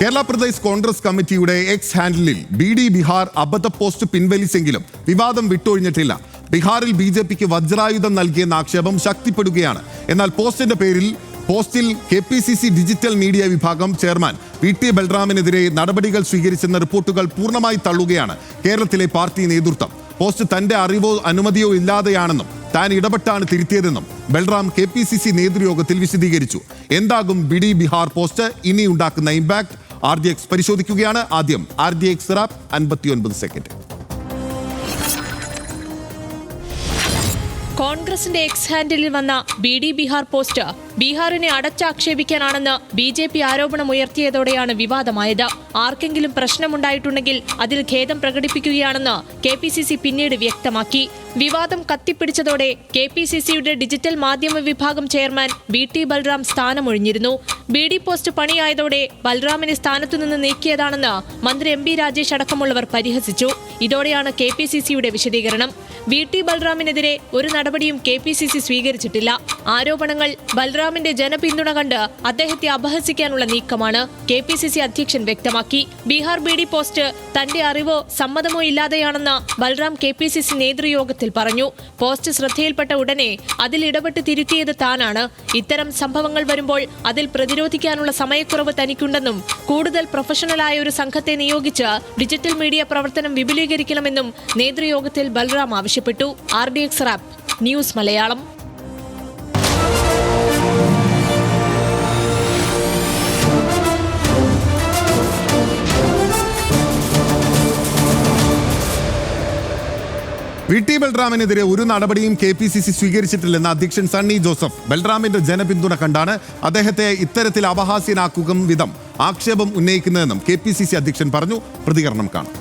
കേരള പ്രദേശ് കോൺഗ്രസ് കമ്മിറ്റിയുടെ X ഹാൻഡിലിൽ B Bihar അബദ്ധ post പിൻവലിച്ചെങ്കിലും വിവാദം വിട്ടൊഴിഞ്ഞിട്ടില്ല. ബിഹാറിൽ BJPക്ക് വജ്രായുധം നൽകിയെന്ന ആക്ഷേപം ശക്തിപ്പെടുകയാണ്. എന്നാൽ പോസ്റ്റിൽ KPCC ഡിജിറ്റൽ മീഡിയ വിഭാഗം ചെയർമാൻ VT ബൽറാമിനെതിരെ നടപടികൾ സ്വീകരിച്ചെന്ന റിപ്പോർട്ടുകൾ പൂർണ്ണമായി തള്ളുകയാണ് കേരളത്തിലെ പാർട്ടി നേതൃത്വം. പോസ്റ്റ് തന്റെ അറിവോ അനുമതിയോ ഇല്ലാതെയാണെന്നും താൻ ഇടപെട്ടാണ് തിരുത്തിയതെന്നും ബൽറാം KPCC നേതൃയോഗത്തിൽ വിശദീകരിച്ചു. എന്താകും ബിഹാർ പോസ്റ്റ് ഇനി ഉണ്ടാക്കുന്ന ഇമ്പാക്ട്? RDX പരിശോധിക്കുകയാണ്. ആദ്യം RDX റാപ്പ് 59 സെക്കൻഡ്. കോൺഗ്രസിന്റെ എക്സ് ഹാൻഡിലിൽ വന്ന ബിഹാർ പോസ്റ്റ് ബീഹാറിനെ അടച്ചാക്ഷേപിക്കാനാണെന്ന് BJP ആരോപണമുയർത്തിയതോടെയാണ് വിവാദമായത്. ആർക്കെങ്കിലും പ്രശ്നമുണ്ടായിട്ടുണ്ടെങ്കിൽ അതിൽ ഖേദം പ്രകടിപ്പിക്കുകയാണെന്ന് KPCC പിന്നീട് വ്യക്തമാക്കി. വിവാദം കത്തിപ്പിടിച്ചതോടെ KPCCയുടെ ഡിജിറ്റൽ മാധ്യമ വിഭാഗം ചെയർമാൻ VT ബൽറാം സ്ഥാനമൊഴിഞ്ഞിരുന്നു. BD പോസ്റ്റ് പണിയായതോടെ ബൽറാമിനെ സ്ഥാനത്തുനിന്ന് നീക്കിയതാണെന്ന് മന്ത്രി MB രാജേഷ് അടക്കമുള്ളവർ പരിഹസിച്ചു. ഇതോടെയാണ് KPCCയുടെ വിശദീകരണം. VT ബൽറാമിനെതിരെ ഒരു നടപടിയും KPCC സ്വീകരിച്ചിട്ടില്ല. ആരോപണങ്ങൾ ബൽറാമിന്റെ ജനപിന്തുണ കണ്ട് അദ്ദേഹത്തെ അപഹസിക്കാനുള്ള നീക്കമാണ് KPCC അധ്യക്ഷൻ വ്യക്തമാക്കി. ബീഹാർ BD പോസ്റ്റ് തന്റെ അറിവോ സമ്മതമോ ഇല്ലാതെയാണെന്ന് ബൽറാം KPCC നേതൃയോഗത്തിൽ പറഞ്ഞു. പോസ്റ്റ് ശ്രദ്ധയിൽപ്പെട്ട ഉടനെ അതിൽ ഇടപെട്ട് തിരുത്തിയത് താനാണ്. ഇത്തരം സംഭവങ്ങൾ വരുമ്പോൾ അതിൽ പ്രതിരോധിക്കാനുള്ള സമയക്കുറവ് തനിക്കുണ്ടെന്നും കൂടുതൽ പ്രൊഫഷണലായ ഒരു സംഘത്തെ നിയോഗിച്ച് ഡിജിറ്റൽ മീഡിയ പ്രവർത്തനം വിപുലീകരിക്കണമെന്നും നേതൃയോഗത്തിൽ ബൽറാം ആവശ്യപ്പെട്ടു. RDX rap news Malayalam. VT ബൽറാമിനെതിരെ ഒരു നടപടിയും KPCC സ്വീകരിച്ചിട്ടില്ലെന്ന് അധ്യക്ഷൻ സണ്ണി ജോസഫ്. ബൽറാമിന്റെ ജനപിന്തുണ കണ്ടാണ് അദ്ദേഹത്തെ ഇത്തരത്തിൽ അപഹാസ്യനാക്കും വിധം ആക്ഷേപം ഉന്നയിക്കുന്നതെന്നും KPCC അധ്യക്ഷൻ പറഞ്ഞു. പ്രതികരണം കാണാം.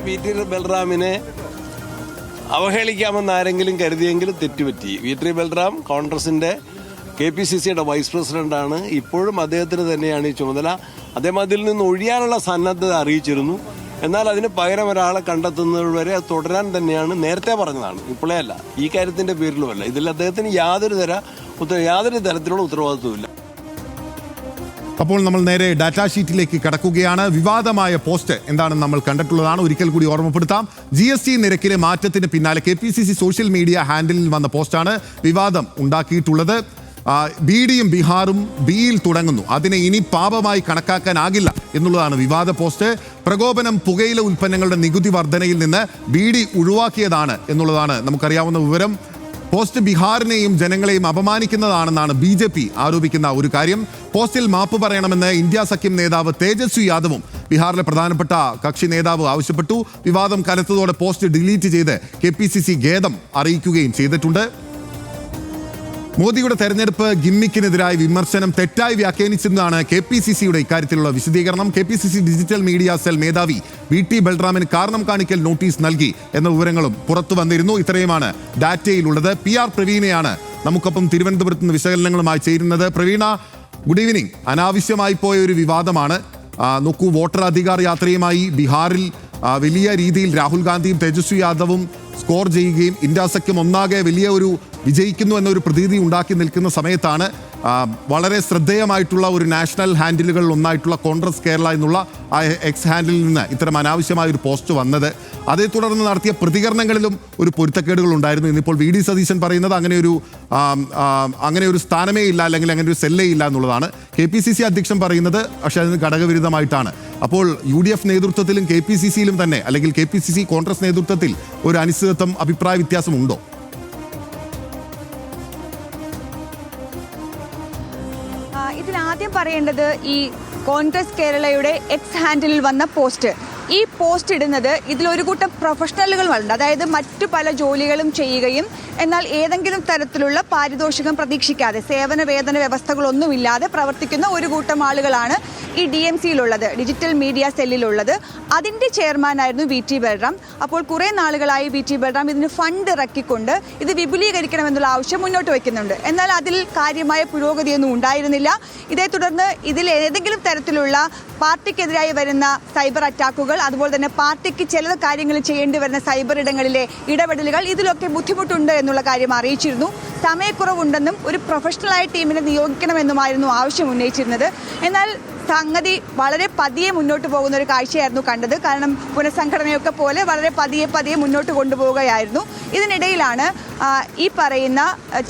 VT ബൽറാമിനെ അവഹേളിക്കാമെന്ന് ആരെങ്കിലും കരുതിയെങ്കിലും തെറ്റുപറ്റി. VT ബൽറാം കോൺഗ്രസിന്റെ KPCCയുടെ വൈസ് പ്രസിഡന്റാണ്. ഇപ്പോഴും അദ്ദേഹത്തിന് തന്നെയാണ് ഈ ചുമതല. അദ്ദേഹം അതിൽ നിന്ന് ഒഴിയാനുള്ള സന്നദ്ധത അറിയിച്ചിരുന്നു. എന്നാൽ അതിന് പകരം ഒരാളെ കണ്ടെത്തുന്നത് വരെ അത് തുടരാൻ തന്നെയാണ് നേരത്തെ പറഞ്ഞതാണ്, ഇപ്പോഴേ അല്ല, ഈ കാര്യത്തിന്റെ പേരിലുമല്ല. ഇതിൽ അദ്ദേഹത്തിന് യാതൊരു തരത്തിലുള്ള ഉത്തരവാദിത്വമില്ല. അപ്പോൾ നമ്മൾ നേരെ ഡാറ്റാ ഷീറ്റിലേക്ക് കടക്കുകയാണ്. വിവാദമായ പോസ്റ്റ് എന്താണെന്ന് നമ്മൾ കണ്ടിട്ടുള്ളതാണ്. ഒരിക്കൽ കൂടി ഓർമ്മപ്പെടുത്താം. GST നിരക്കിലെ മാറ്റത്തിന് പിന്നാലെ KPCC സോഷ്യൽ മീഡിയ ഹാൻഡിലിൽ വന്ന പോസ്റ്റാണ് വിവാദം ഉണ്ടാക്കിയിട്ടുള്ളത്. BDയും ബീഹാറും ബിയിൽ തുടങ്ങുന്നു, അതിനെ ഇനി പാപമായി കണക്കാക്കാനാകില്ല എന്നുള്ളതാണ് വിവാദ പോസ്റ്റ്. പ്രകോപനം പുകയില ഉൽപ്പന്നങ്ങളുടെ നികുതി വർധനയിൽ നിന്ന് BD ഒഴിവാക്കിയതാണ് എന്നുള്ളതാണ് നമുക്കറിയാവുന്ന വിവരം. പോസ്റ്റ് ബീഹാറിനെയും ജനങ്ങളെയും അപമാനിക്കുന്നതാണെന്നാണ് BJP ആരോപിക്കുന്ന ഒരു കാര്യം. പോസ്റ്റിൽ മാപ്പ് പറയണമെന്ന് ഇന്ത്യ സഖ്യം നേതാവ് തേജസ്വി യാദവും ബീഹാറിലെ പ്രധാനപ്പെട്ട കക്ഷി നേതാവ് ആവശ്യപ്പെട്ടു. വിവാദം കനത്തതോടെ പോസ്റ്റ് ഡിലീറ്റ് ചെയ്ത് KPCC ഖേദം അറിയിക്കുകയും ചെയ്തിട്ടുണ്ട്. മോദിയുടെ തെരഞ്ഞെടുപ്പ് ഗിമ്മിക്കിനെതിരായ വിമർശനം തെറ്റായി വ്യാഖ്യാനിച്ചെന്നാണ് KPCCയുടെ ഇക്കാര്യത്തിലുള്ള വിശദീകരണം. KPCC ഡിജിറ്റൽ മീഡിയ സെൽ മേധാവി VT ബൽറാമിന് കാരണം കാണിക്കൽ നോട്ടീസ് നൽകി എന്ന വിവരങ്ങളും പുറത്തു വന്നിരുന്നു. ഇത്രയുമാണ് ഡാറ്റയിലുള്ളത്. PR പ്രവീണയാണ് നമുക്കൊപ്പം തിരുവനന്തപുരത്ത് നിന്ന് വിശകലനങ്ങളുമായി ചേരുന്നത്. Praveena, good evening. അനാവശ്യമായി പോയ ഒരു വിവാദമാണ്. നോക്കൂ, വോട്ടർ അധികാർ യാത്രയുമായി ബീഹാറിൽ വലിയ രീതിയിൽ രാഹുൽ ഗാന്ധിയും തേജസ്വി യാദവും സ്കോർ ചെയ്യുകയും ഇന്ത്യ സഖ്യം ഒന്നാകെ വലിയ ഒരു വിജയിക്കുന്നു എന്നൊരു പ്രതീതി ഉണ്ടാക്കി നിൽക്കുന്ന സമയത്താണ് വളരെ ശ്രദ്ധേയമായിട്ടുള്ള ഒരു നാഷണൽ ഹാൻഡിലുകളിൽ ഒന്നായിട്ടുള്ള കോൺഗ്രസ് കേരള എന്നുള്ള എക്സ് ഹാൻഡിലിൽ നിന്ന് ഇത്തരം അനാവശ്യമായ ഒരു പോസ്റ്റ് വന്നത്. അതേ തുടർന്ന് നടത്തിയ പ്രതികരണങ്ങളിലും ഒരു പൊരുത്തക്കേടുകൾ ഉണ്ടായിരുന്നു. ഇന്നിപ്പോൾ VD സതീശൻ പറയുന്നത് അങ്ങനെ ഒരു സ്ഥാനമേ ഇല്ല, അല്ലെങ്കിൽ അങ്ങനെ ഒരു സെല്ലേ ഇല്ല എന്നുള്ളതാണ്. KPCC അധ്യക്ഷൻ പറയുന്നത് പക്ഷേ അതിന് ഘടകവിരുദ്ധമായിട്ടാണ്. അപ്പോൾ UDF നേതൃത്വത്തിലും KPCCയിലും തന്നെ, അല്ലെങ്കിൽ KPCC കോൺഗ്രസ് നേതൃത്വത്തിൽ ഒരു അനിശ്ചിതത്വം, അഭിപ്രായ വ്യത്യാസം ഉണ്ടോ? ഇതിലാദ്യം പറയേണ്ടത് ഈ കോൺഗ്രസ് കേരളയുടെ എക്സ് ഹാൻഡിലിൽ വന്ന പോസ്റ്റ്, ഈ പോസ്റ്റ് ഇടുന്നത് ഇതിലൊരു കൂട്ടം പ്രൊഫഷണലുകൾ ഉണ്ട്. അതായത് മറ്റു പല ജോലികളും ചെയ്യുകയും എന്നാൽ ഏതെങ്കിലും തരത്തിലുള്ള പാരിതോഷികം പ്രതീക്ഷിക്കാതെ, സേവന വേതന വ്യവസ്ഥകളൊന്നുമില്ലാതെ പ്രവർത്തിക്കുന്ന ഒരു കൂട്ടം ആളുകളാണ് ഈ DMCയിലുള്ളത്, ഡിജിറ്റൽ മീഡിയ സെല്ലിലുള്ളത്. അതിൻ്റെ ചെയർമാനായിരുന്നു VT ബൽറാം. അപ്പോൾ കുറേ നാളുകളായി VT ബൽറാം ഇതിന് ഫണ്ട് ഇറക്കിക്കൊണ്ട് ഇത് വിപുലീകരിക്കണമെന്നുള്ള ആവശ്യം മുന്നോട്ട് വയ്ക്കുന്നുണ്ട്. എന്നാൽ അതിൽ കാര്യമായ പുരോഗതിയൊന്നും ഉണ്ടായിരുന്നില്ല. ഇതേ തുടർന്ന് ഇതിൽ ഏതെങ്കിലും തരത്തിലുള്ള പാർട്ടിക്കെതിരായി വരുന്ന സൈബർ അറ്റാക്കുകൾ, അതുപോലെ തന്നെ പാർട്ടിക്ക് ചില കാര്യങ്ങൾ ചെയ്യേണ്ടി വരുന്ന സൈബർ ഇടങ്ങളിലെ ഇടപെടലുകൾ, ഇതിലൊക്കെ ബുദ്ധിമുട്ടുണ്ട് എന്നുള്ള കാര്യം അറിയിച്ചിരുന്നു. സമയക്കുറവുണ്ടെന്നും ഒരു പ്രൊഫഷണലായ ടീമിനെ നിയോഗിക്കണമെന്നുമായിരുന്നു ആവശ്യം ഉന്നയിച്ചിരുന്നത്. എന്നാൽ സംഗതി വളരെ പതിയെ മുന്നോട്ട് പോകുന്ന ഒരു കാഴ്ചയായിരുന്നു കണ്ടത്. കാരണം പുനഃസംഘടനയൊക്കെ പോലെ വളരെ പതിയെ മുന്നോട്ട് കൊണ്ടുപോവുകയായിരുന്നു. ഇതിനിടയിലാണ് ഈ പറയുന്ന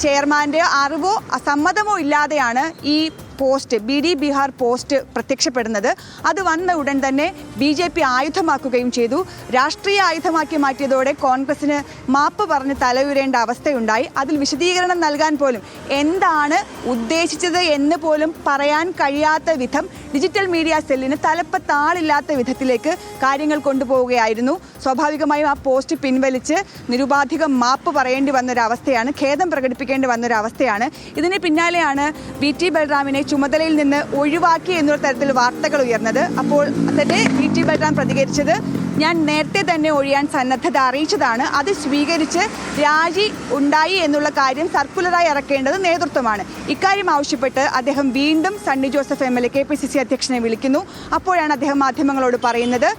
ചെയർമാൻ്റെ അറിവോ സമ്മതമോ ഇല്ലാതെയാണ് ഈ പോസ്റ്റ് BD ബിഹാർ പോസ്റ്റ് പ്രത്യക്ഷപ്പെടുന്നത്. അത് വന്ന ഉടൻ തന്നെ BJP ആയുധമാക്കുകയും ചെയ്തു. രാഷ്ട്രീയ ആയുധമാക്കി മാറ്റിയതോടെ കോൺഗ്രസിന് മാപ്പ് പറഞ്ഞ് തലയുരേണ്ട അവസ്ഥയുണ്ടായി. അതിൽ വിശദീകരണം നൽകാൻ പോലും എന്താണ് ഉദ്ദേശിച്ചത് എന്ന് പോലും പറയാൻ കഴിയാത്ത വിധം ഡിജിറ്റൽ മീഡിയ സെല്ലിന് തലപ്പത്താളില്ലാത്ത വിധത്തിലേക്ക് കാര്യങ്ങൾ കൊണ്ടുപോവുകയായിരുന്നു. സ്വാഭാവികമായും ആ പോസ്റ്റ് പിൻവലിച്ച് നിരുപാധികം മാപ്പ് പറയേണ്ടി വന്നൊരവസ്ഥയാണ്, ഖേദം പ്രകടിപ്പിക്കേണ്ടി വന്നൊരവസ്ഥയാണ്. ഇതിന് പിന്നാലെയാണ് VT ബൽറാമിനെ ചുമതലയിൽ നിന്ന് ഒഴിവാക്കി എന്നുള്ള തരത്തിൽ വാർത്തകൾ ഉയർന്നത്. അപ്പോൾ തന്നെ VT ബൽറാം പ്രതികരിച്ചത്, ഞാൻ നേരത്തെ തന്നെ ഒഴിയാൻ സന്നദ്ധത അറിയിച്ചതാണ്, അത് സ്വീകരിച്ച് രാജി ഉണ്ടായി എന്നുള്ള കാര്യം സർക്കുലറായി ഇറക്കേണ്ടത് നേതൃത്വമാണ്. ഇക്കാര്യം ആവശ്യപ്പെട്ട് അദ്ദേഹം വീണ്ടും സണ്ണി ജോസഫ് MLA KPCC അധ്യക്ഷനെ വിളിക്കുന്നു. അപ്പോഴാണ് അദ്ദേഹം മാധ്യമങ്ങളോട് പറയുന്നത്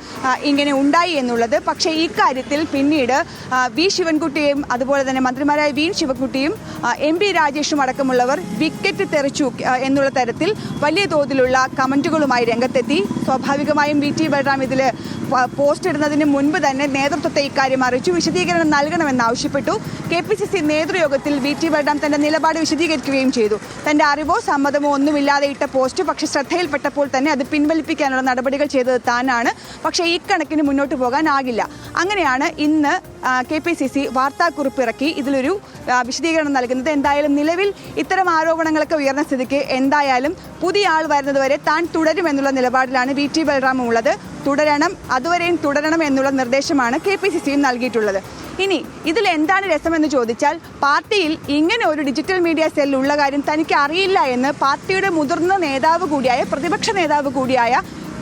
ഇങ്ങനെ ഉണ്ടായി എന്നുള്ളത്. പക്ഷേ ഇക്കാര്യത്തിൽ പിന്നീട് V ശിവൻകുട്ടിയും അതുപോലെ തന്നെ മന്ത്രിമാരായ V ശിവൻകുട്ടിയും MP രാജേഷും അടക്കമുള്ളവർ വിക്കറ്റ് തെറിച്ചു എന്നുള്ള തരത്തിൽ വലിയ തോതിലുള്ള കമന്റുകളുമായി രംഗത്തെത്തി. സ്വാഭാവികമായും VT ബൽറാം ഇതിൽ പോസ്റ്റ് ഇടുന്നതിന് മുൻപ് തന്നെ നേതൃത്വത്തെ ഇക്കാര്യം അറിയിച്ചു, വിശദീകരണം നൽകണമെന്നാവശ്യപ്പെട്ടു. KPCC നേതൃയോഗത്തിൽ VT ബൽറാം തന്റെ നിലപാട് വിശദീകരിക്കുകയും ചെയ്തു. തന്റെ അറിവോ സമ്മതമോ ഒന്നുമില്ലാതെ ഇട്ട പോസ്റ്റ് പക്ഷെ ശ്രദ്ധയിൽപ്പെട്ടപ്പോൾ തന്നെ അത് പിൻവലിപ്പിക്കാനുള്ള നടപടികൾ ചെയ്തത് താനാണ്. പക്ഷേ ഈ കണക്കിന് മുന്നോട്ട് പോകാനാകില്ല. അങ്ങനെയാണ് ഇന്ന് KPCC വാർത്താക്കുറിപ്പ് ഇറക്കി ഇതിലൊരു വിശദീകരണം നൽകുന്നത്. എന്തായാലും നിലവിൽ ഇത്തരം ആരോപണങ്ങളൊക്കെ ഉയർന്ന സ്ഥിതിക്ക് എന്തായാലും പുതിയ ആൾ വരുന്നതുവരെ താൻ തുടരുമെന്നുള്ള നിലപാടിലാണ് VT ബൽറാമും ഉള്ളത്. അതുവരെയും തുടരണം എന്നുള്ള നിർദ്ദേശമാണ് KPCCയും നൽകിയിട്ടുള്ളത്. ഇനി ഇതിൽ എന്താണ് രസമെന്ന് ചോദിച്ചാൽ, പാർട്ടിയിൽ ഇങ്ങനെ ഒരു ഡിജിറ്റൽ മീഡിയ സെൽ ഉള്ള കാര്യം തനിക്ക് അറിയില്ല എന്ന് പാർട്ടിയുടെ മുതിർന്ന നേതാവ് കൂടിയായ പ്രതിപക്ഷ നേതാവ് കൂടിയായ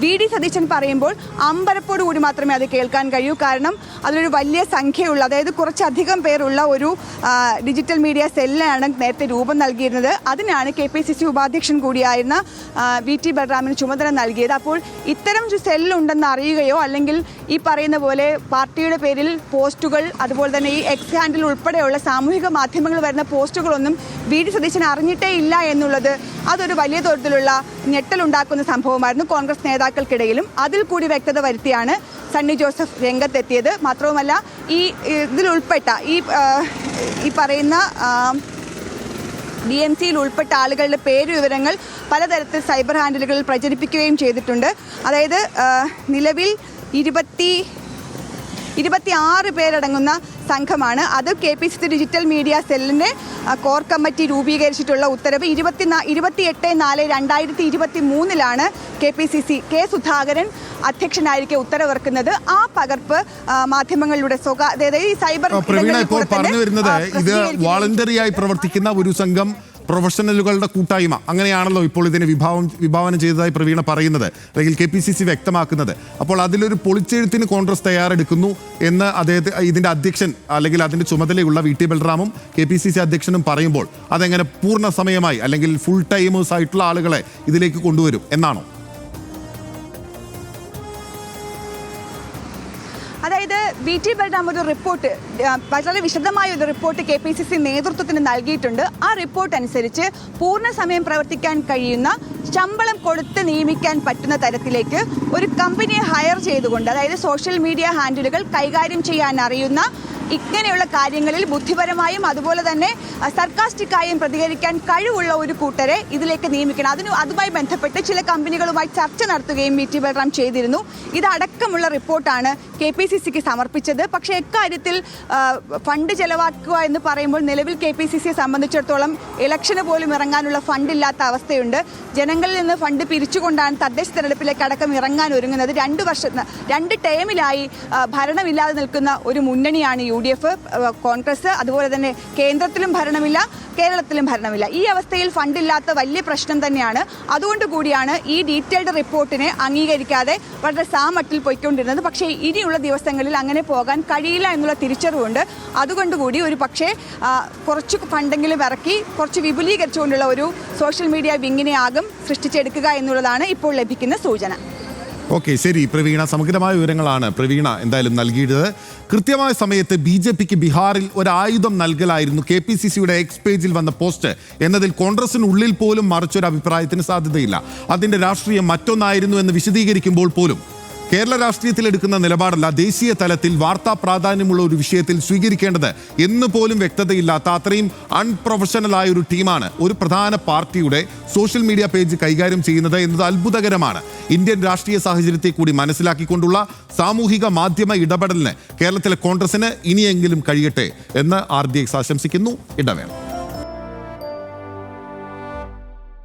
VD സതീശൻ പറയുമ്പോൾ അമ്പരപ്പോട് കൂടി മാത്രമേ അത് കേൾക്കാൻ കഴിയൂ. കാരണം അതിലൊരു വലിയ സംഖ്യയുള്ള, അതായത് കുറച്ചധികം പേരുള്ള ഒരു ഡിജിറ്റൽ മീഡിയ സെല്ലാണ് നേരത്തെ രൂപം നൽകിയിരുന്നത്. അതിനാണ് KPCC ഉപാധ്യക്ഷൻ കൂടിയായിരുന്ന VT ബൽറാമിന് ചുമതല നൽകിയത്. അപ്പോൾ ഇത്തരം ഒരു സെല്ലുണ്ടെന്ന് അറിയുകയോ അല്ലെങ്കിൽ ഈ പറയുന്ന പോലെ പാർട്ടിയുടെ പേരിൽ പോസ്റ്റുകൾ, അതുപോലെ തന്നെ ഈ X ഹാൻഡിൽ ഉൾപ്പെടെയുള്ള സാമൂഹിക മാധ്യമങ്ങൾ വരുന്ന പോസ്റ്റുകളൊന്നും VD സതീശൻ അറിഞ്ഞിട്ടേ ഇല്ല എന്നുള്ളത് അതൊരു വലിയ തോതിലുള്ള ഞെട്ടലുണ്ടാക്കുന്ന സംഭവമായിരുന്നു കോൺഗ്രസ് നേതാക്കൾക്കിടയിലും. അതിൽ കൂടി വ്യക്തത വരുത്തിയാണ് സണ്ണി ജോസഫ് രംഗത്തെത്തിയത്. മാത്രവുമല്ല ഇതിലുൾപ്പെട്ട ഈ പറയുന്ന DMCയിൽ ഉൾപ്പെട്ട ആളുകളുടെ പേര് വിവരങ്ങൾ പലതരത്തിൽ സൈബർ ഹാൻഡിലുകളിൽ പ്രചരിപ്പിക്കുകയും ചെയ്തിട്ടുണ്ട്. അതായത് നിലവിൽ 26 പേരടങ്ങുന്ന സംഘമാണ്. അത് KPCC ഡിജിറ്റൽ മീഡിയ സെല്ലിൻ്റെ കോർ കമ്മിറ്റി രൂപീകരിച്ചിട്ടുള്ള ഉത്തരവ് 28/4/2023 KPCC K സുധാകരൻ അധ്യക്ഷനായിരിക്കെ ഉത്തരവിറക്കുന്നത്. ആ പകർപ്പ് മാധ്യമങ്ങളിലൂടെ അതായത് ഈ സൈബർ പറഞ്ഞു വരുന്നത് ഇത് വോളണ്ടറിയായി പ്രവർത്തിക്കുന്ന ഒരു സംഘം പ്രൊഫഷണലുകളുടെ കൂട്ടായ്മ, അങ്ങനെയാണല്ലോ ഇപ്പോൾ ഇതിനെ വിഭാവനം ചെയ്തതായി പ്രവീണ പറയുന്നത്, അല്ലെങ്കിൽ KPCC വ്യക്തമാക്കുന്നത്. അപ്പോൾ അതിലൊരു പൊളിച്ചെഴുത്തിന് കോൺഗ്രസ് തയ്യാറെടുക്കുന്നു എന്ന് ഇതിന്റെ അധ്യക്ഷൻ അല്ലെങ്കിൽ അതിന്റെ ചുമതലയുള്ള VT ബൽറാമും KPCC അധ്യക്ഷനും പറയുമ്പോൾ അതെങ്ങനെ പൂർണ്ണ സമയമായി അല്ലെങ്കിൽ ഫുൾ ടൈമേഴ്സ് ആയിട്ടുള്ള ആളുകളെ ഇതിലേക്ക് കൊണ്ടുവരും എന്നാണോ? അതായത് VT ബൽറാം ഒരു റിപ്പോർട്ട്, വളരെ വിശദമായ ഒരു റിപ്പോർട്ട് KPCC നേതൃത്വത്തിന് നൽകിയിട്ടുണ്ട്. ആ റിപ്പോർട്ട് അനുസരിച്ച് പൂർണ്ണ സമയം പ്രവർത്തിക്കാൻ കഴിയുന്ന, ശമ്പളം കൊടുത്ത് നിയമിക്കാൻ പറ്റുന്ന തരത്തിലേക്ക് ഒരു കമ്പനിയെ ഹയർ ചെയ്തുകൊണ്ട്, അതായത് സോഷ്യൽ മീഡിയ ഹാൻഡിലുകൾ കൈകാര്യം ചെയ്യാൻ അറിയുന്ന, ഇങ്ങനെയുള്ള കാര്യങ്ങളിൽ ബുദ്ധിപരമായും അതുപോലെ തന്നെ സർക്കാസ്റ്റിക്കായും പ്രതികരിക്കാൻ കഴിവുള്ള ഒരു കൂട്ടരെ ഇതിലേക്ക് നിയമിക്കണം. അതുമായി ബന്ധപ്പെട്ട് ചില കമ്പനികളുമായി ചർച്ച നടത്തുകയും VT ബൽറാം ചെയ്തിരുന്നു. ഇതടക്കമുള്ള റിപ്പോർട്ടാണ് KPCCക്ക് സമർപ്പിച്ചത്. പക്ഷേ എക്കാര്യത്തിൽ ഫണ്ട് ചെലവാക്കുക എന്ന് പറയുമ്പോൾ നിലവിൽ KPCCയെ സംബന്ധിച്ചിടത്തോളം ഇലക്ഷന് പോലും ഇറങ്ങാനുള്ള ഫണ്ടില്ലാത്ത അവസ്ഥയുണ്ട്. ജനങ്ങളിൽ നിന്ന് ഫണ്ട് പിരിച്ചുകൊണ്ടാണ് തദ്ദേശ തെരഞ്ഞെടുപ്പിലേക്ക് അടക്കം ഇറങ്ങാൻ ഒരുങ്ങുന്നത്. 2 ടേമിലായി ഭരണമില്ലാതെ നിൽക്കുന്ന ഒരു മുന്നണിയാണ് UDF, കോൺഗ്രസ്. അതുപോലെ തന്നെ കേന്ദ്രത്തിലും ഭരണമില്ല, കേരളത്തിലും ഭരണമില്ല. ഈ അവസ്ഥയിൽ ഫണ്ടില്ലാത്ത വലിയ പ്രശ്നം തന്നെയാണ്. അതുകൊണ്ട് കൂടിയാണ് ഈ ഡീറ്റെയിൽഡ് റിപ്പോർട്ടിനെ അംഗീകരിക്കാതെ വളരെ സാമട്ടിൽ പോയിക്കൊണ്ടിരുന്നത്. പക്ഷേ ഇനിയുള്ള ദിവസങ്ങളിൽ അങ്ങനെ പോകാൻ കഴിയില്ല എന്നുള്ള തിരിച്ചറിവുണ്ട്. അതുകൊണ്ടുകൂടി ഒരു പക്ഷേ കുറച്ച് ഫണ്ടെങ്കിലും ഇറക്കി കുറച്ച് വിപുലീകരിച്ചുകൊണ്ടുള്ള ഒരു സോഷ്യൽ മീഡിയ വിങ്ങിനെ ആകും സൃഷ്ടിച്ചെടുക്കുക എന്നുള്ളതാണ് ഇപ്പോൾ ലഭിക്കുന്ന സൂചന. ഓക്കെ, ശരി പ്രവീണ, സമഗ്രമായ വിവരങ്ങളാണ് പ്രവീണ എന്തായാലും നൽകിയത്. കൃത്യമായ സമയത്ത് BJPക്ക് ബീഹാറിൽ ഒരു ആയുധം നൽകലായിരുന്നു KPCCയുടെ എക്സ് പേജിൽ വന്ന പോസ്റ്റ് എന്നതിൽ കോൺഗ്രസിനുള്ളിൽ പോലും മറിച്ചൊരു അഭിപ്രായത്തിന് സാധ്യതയില്ല. അതിന്റെ രാഷ്ട്രീയം മറ്റൊന്നായിരുന്നു എന്ന് വിശദീകരിക്കുമ്പോൾ പോലും കേരള രാഷ്ട്രീയത്തിൽ എടുക്കുന്ന നിലപാടല്ല ദേശീയ തലത്തിൽ വാർത്താ പ്രാധാന്യമുള്ള ഒരു വിഷയത്തിൽ സ്വീകരിക്കേണ്ടത് എന്ന് പോലും വ്യക്തതയില്ലാത്ത അത്രയും അൺപ്രൊഫഷണലായ ഒരു ടീമാണ് ഒരു പ്രധാന പാർട്ടിയുടെ സോഷ്യൽ മീഡിയ പേജ് കൈകാര്യം ചെയ്യുന്നത് എന്നത് അത്ഭുതകരമാണ്. ഇന്ത്യൻ രാഷ്ട്രീയ സാഹചര്യത്തെ കൂടി മനസ്സിലാക്കിക്കൊണ്ടുള്ള സാമൂഹിക മാധ്യമ ഇടപെടലിന് കേരളത്തിലെ കോൺഗ്രസിന് ഇനിയെങ്കിലും കഴിയട്ടെ എന്ന് RDX ആശംസിക്കുന്നു. ഇടവേള.